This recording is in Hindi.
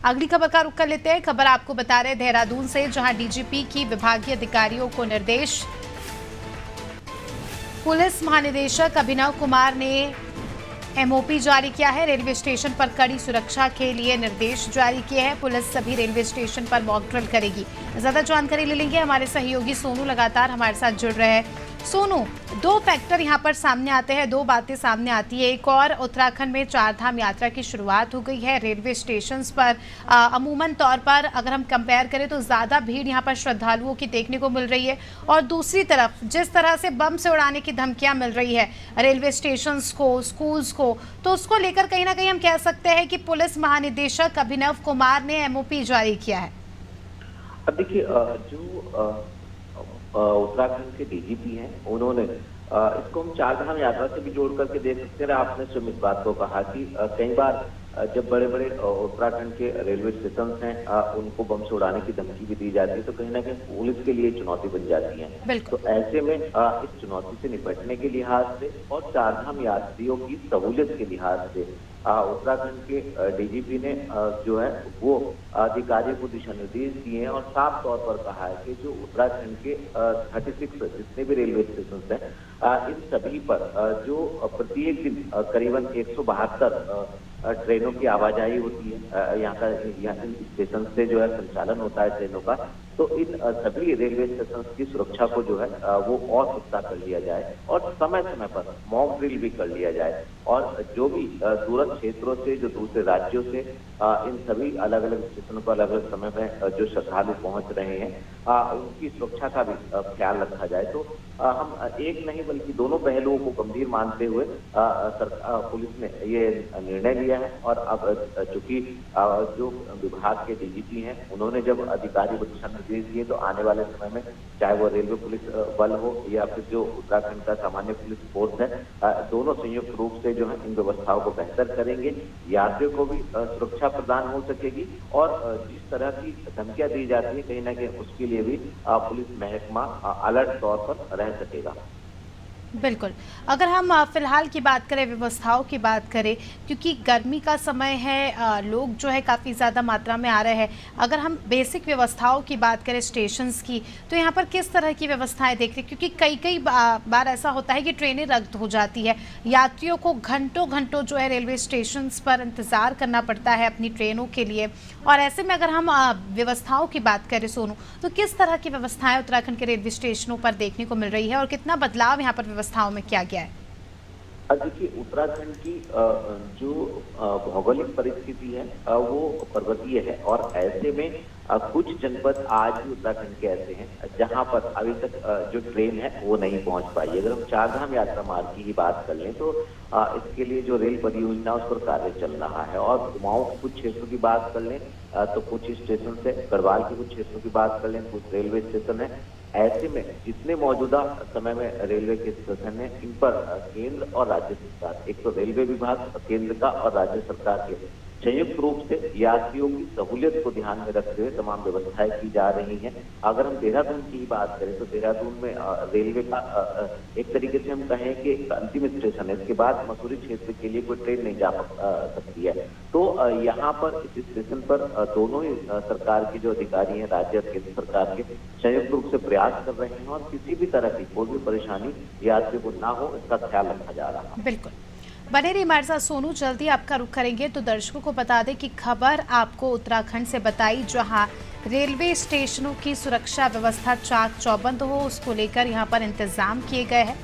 अगली खबर का रुख कर लेते हैं। खबर आपको बता रहे देहरादून से, जहां डीजीपी की विभागीय अधिकारियों को निर्देश। पुलिस महानिदेशक अभिनव कुमार ने एमओपी जारी किया है। रेलवे स्टेशन पर कड़ी सुरक्षा के लिए निर्देश जारी किए हैं। पुलिस सभी रेलवे स्टेशन पर मॉक ड्रिल करेगी। ज्यादा जानकारी ले लेंगे हमारे सहयोगी सोनू, लगातार हमारे साथ जुड़ रहे हैं। सोनू, दो फैक्टर यहाँ पर सामने आते हैं, दो बातें सामने आती है। एक और, उत्तराखंड में चारधाम यात्रा की शुरुआत हो गई है। रेलवे स्टेशंस पर अमूमन तौर पर अगर हम कंपेयर करें तो ज़्यादा भीड़ यहाँ पर श्रद्धालुओं की देखने को मिल रही है। और दूसरी तरफ जिस तरह से बम से उड़ाने की धमकियाँ मिल रही है रेलवे स्टेशंस को, स्कूल्स को, तो उसको लेकर कहीं ना कहीं हम कह सकते हैं कि पुलिस महानिदेशक अभिनव कुमार ने एमओपी जारी किया है। अब देखिए, जो उत्तराखंड के डीजीपी हैं, उन्होंने इसको हम चारधाम यात्रा से भी जोड़ करके देख सकते हैं। आपने स्वयं इस बात को कहा कि कई बार जब बड़े बड़े उत्तराखंड के रेलवे स्टेशन हैं उनको बम से उड़ाने की धमकी भी दी जाती है, तो कहीं ना कहीं पुलिस के लिए चुनौती बन जाती है। तो ऐसे में इस चुनौती से निपटने के लिहाज से और चारधाम यात्रियों की सहूलियत के लिहाज से उत्तराखंड के डीजीपी ने जो है वो अधिकारियों को दिशा निर्देश दिए हैं और साफ तौर पर कहा है कि जो उत्तराखंड के 36 जितने भी रेलवे स्टेशन हैं इन सभी पर जो प्रत्येक दिन करीबन 172 ट्रेनों की आवाजाही होती है, यहाँ स्टेशन से जो है संचालन होता है ट्रेनों का, तो इन सभी रेलवे स्टेशन की सुरक्षा को जो है वो और पुख्ता कर लिया जाए और समय समय पर मॉक ड्रिल भी कर लिया जाए। और जो भी दूरस्थ क्षेत्रों से, जो दूसरे राज्यों से इन सभी अलग अलग स्टेशनों पर अलग अलग समय में जो श्रद्धालु पहुंच रहे हैं उनकी सुरक्षा का भी ख्याल रखा जाए। तो हम एक नहीं बल्कि दोनों पहलुओं को गंभीर मानते हुए पुलिस ने ये निर्णय लिया है। और अब चूंकि जो विभाग के डीजीपी हैं उन्होंने जब अधिकारी को दिशा निर्देश दिए, तो आने वाले समय में चाहे वो रेलवे पुलिस बल हो या फिर जो उत्तराखंड का सामान्य पुलिस फोर्स है, दोनों संयुक्त रूप से जो है इन व्यवस्थाओं को बेहतर करेंगे। यात्रियों को भी सुरक्षा प्रदान हो सकेगी और जिस तरह की धमकियां दी जाती है कहीं ना कहीं उसके लिए भी पुलिस महकमा अलर्ट तौर पर रह सकेगा। बिल्कुल। अगर हम फिलहाल की बात करें, व्यवस्थाओं की बात करें, क्योंकि गर्मी का समय है, लोग जो है काफ़ी ज़्यादा मात्रा में आ रहे हैं। अगर हम बेसिक व्यवस्थाओं की बात करें स्टेशंस की, तो यहाँ पर किस तरह की व्यवस्थाएं देख रहे हैं? क्योंकि कई बार ऐसा होता है कि ट्रेनें रद्द हो जाती है, यात्रियों को घंटों घंटों जो है रेलवे स्टेशंस पर इंतज़ार करना पड़ता है अपनी ट्रेनों के लिए। और ऐसे में अगर हम व्यवस्थाओं की बात करें सोनू, तो किस तरह की व्यवस्थाएं उत्तराखंड के रेलवे स्टेशनों पर देखने को मिल रही है और कितना बदलाव यहाँ पर व्यवस्थाओं में किया गया है? देखिए, उत्तराखंड की जो भौगोलिक परिस्थिति है वो पर्वतीय है और ऐसे में कुछ जनपद आज भी उत्तराखंड के ऐसे हैं जहां पर अभी तक जो ट्रेन है वो नहीं पहुंच पाई। अगर हम चारधाम यात्रा मार्ग की ही बात कर लें तो इसके लिए जो रेल परियोजना उस पर कार्य चल रहा है। और कुमाऊं के कुछ क्षेत्रों की बात कर लें तो कुछ स्टेशन है, गढ़वाल के कुछ क्षेत्रों की बात कर लें, कुछ रेलवे स्टेशन है। ऐसे में जितने मौजूदा समय में रेलवे के स्टेशन है, इन पर केंद्र और राज्य सरकार, एक तो रेलवे विभाग केंद्र का और राज्य सरकार के संयुक्त रूप से यात्रियों की सहूलियत को ध्यान में रखते हुए तमाम व्यवस्थाएं की जा रही हैं। अगर हम देहरादून की ही बात करें तो देहरादून में रेलवे का एक तरीके से हम कहें कि अंतिम स्टेशन है, इसके बाद मसूरी क्षेत्र के लिए कोई ट्रेन नहीं जा सकती है। तो यहाँ पर इस स्टेशन पर दोनों ही सरकार के जो अधिकारी हैं, राज्य और केंद्र सरकार के, संयुक्त रूप से प्रयास कर रहे हैं और किसी भी तरह की कोई भी परेशानी यात्री को ना हो इसका ख्याल रखा जा रहा है। बिल्कुल, बने रहिए हमारे साथ सोनू। जल्दी आपका रुख करेंगे। तो दर्शकों को बता दें कि खबर आपको उत्तराखंड से बताई, जहां रेलवे स्टेशनों की सुरक्षा व्यवस्था चाक चौबंद हो, उसको लेकर यहां पर इंतजाम किए गए हैं।